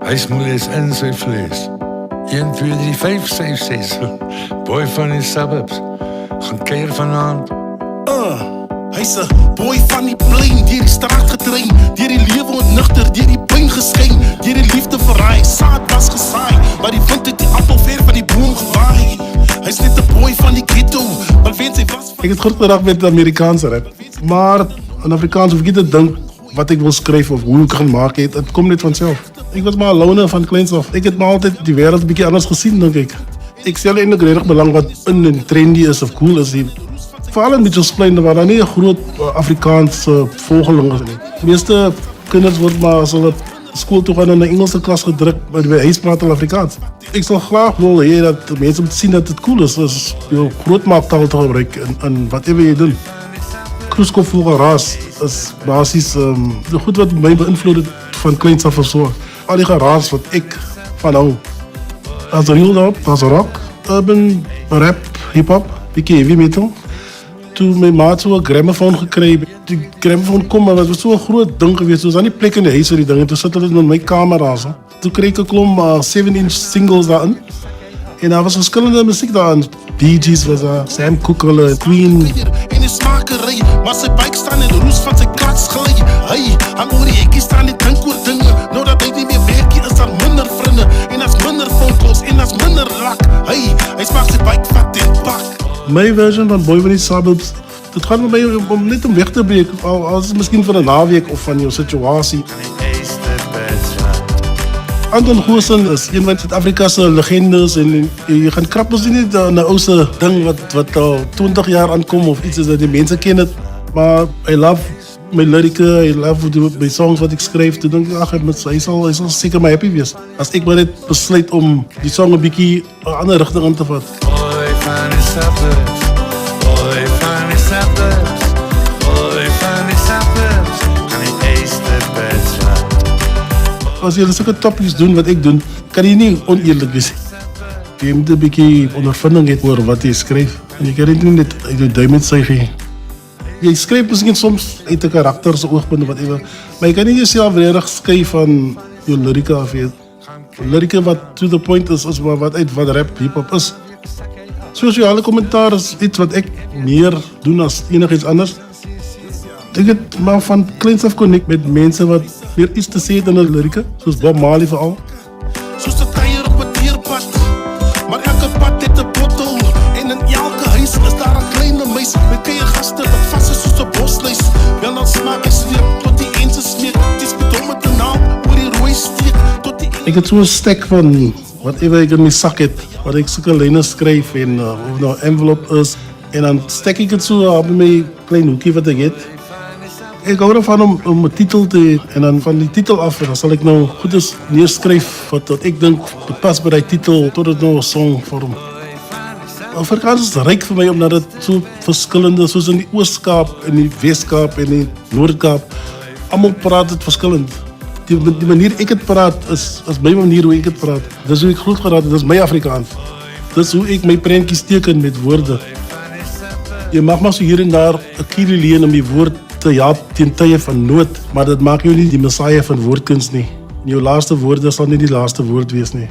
Huismoelies in sy vlees. 1, 2, 3, 5, 6, 6. Boy van die suburbs. Gaan kuier vanaand. Hy's 'n boy van die plein, deur die straat getrein, deur die lewe ontnigter, deur die pyn geskyn, deur die liefde verraai, saad was gesaai, maar die wind het die appel ver van die boom gewaai. Hy's net 'n boy van die ghetto, maar wen sy was van... Ek het groot geraak met Amerikaanse rap, maar in Afrikaans hoef ek nie te dink wat ek wil skryf of hoe ek gaan maak het kom net vanself. Ek was maar 'n loner van kleins af. Ek het maar altyd die wêreld 'n bietjie anders gesien, dink ek. Ek stel eintlik regtig belang wat in en trendy is of cool is. Veral in Mitchells Plain waar daar nie 'n groot Afrikaanse volgeling is nie. Die meeste kinders word maar as hulle skool toe gaan in 'n Engelse klas gedruk, maar by huis praat hulle Afrikaans. Ek sal graag wil hê dat mense moet sien dat dit cool is jou grootmaaktaal te gebruik in whatever jy doen. Kroeskopvogelras is basies die goed wat my beïnvloed het van kleins af so. Al die geraas wat ek van hou. As real as rock, urban, rap, hip-hop, bietjie heavy metal. Toen my maat so 'n grammofoon gekry, die grammofoon kom, maar het was so 'n groot ding geweest, so was daar nie plek in die huis vir die ding, en toe sit hulle in my kamer daar so. Toe kry ek 'n klomp 7-inch singles daarin, en daar was verskillende musiek daarin. Bee Gees was daar, Sam Cooke, Queen. En die smakery, maar sy buik staan en roes van sy kats gly. Hy, hang oor die hekkie staan en dink oor dinge. Nou dat hy nie meer werkie, is daar minder vriende, en as minder fonkels, en as minder lak. Hy smaak sy buik vat en pak. My version van Boy van die Suburbs, dit gaan met my om net om weg te breek, al is het miskien van 'n naweek of van jou situasie. Anton Goosen is een van Suid-Afrika se legendes en jy gaan krap ons nie 'n ouse ding wat al 20 jaar aankom of iets is dat die mense ken dit, maar I love my lirieke, I love my songs wat ek skryf, toe dink ek, ag, hy sal seker my happy wees, as ek maar net besluit om die song 'n bietjie 'n ander rigting in te vat. Boy van die suburbs, boy van die suburbs, boy van die suburbs, aan die Easterbed. As jy sulke topics doen wat ek doen, kan jy nie oneerlik wees. Jy moet 'n bietjie ondervinding hê oor wat jy skryf. En jy kan dit nie net uit jou duim uitsuig gee. Jy skryf miskien soms uit 'n karakter se oogpunt of whatever, maar jy kan nie jouself regtig skei van jou lirieke af hê. Lirieke wat to the point is wat rap hip-hop is. Sosiale kommentaar is iets wat ek meer doen as enigiets anders. Ek het maar van kleins af connect met mense wat weer iets te sê het in 'n lirieke, soos Bob Marley veral. Soos 'n tyger op 'n deurpad, maar elke pad het 'n bottel, en in elke huis is daar 'n klein meis met kye gaste wat vas is soos 'n bosluis. Wel dan smaak hy sleep tot die ense smeek, dis bedomme te naam oor die rooi steek tot die... Ek het so 'n stek van whatever ek in my sak het, wat ek sulke lyne skryf en of nou 'n envelop is, en dan stek ek dit so op my klein hoekie wat ek het. Ek hou ervan om 'n titel te hê, en dan van die titel af, dan sal ek nou goedes neerskryf wat ek dink pas by die titel tot dit nou 'n song vorm. Afrikaans is ryk vir my omdat dit so verskillende, soos in die Oos-Kaap en die Wes-Kaap en die Noord-Kaap, almal praat dit verskillend. Die manier ek het praat is my manier hoe ek het praat. Dis hoe ek groot geraak het, dis my Afrikaans. Dis hoe ek my prentjies teken met woorde. Jy mag maar so hier en daar 'n kierie leen om die woord te help teen tye van nood, maar dit maak jou nie die Messiah van woordkuns nie. En jou laaste woorde sal nie die laaste woord wees nie.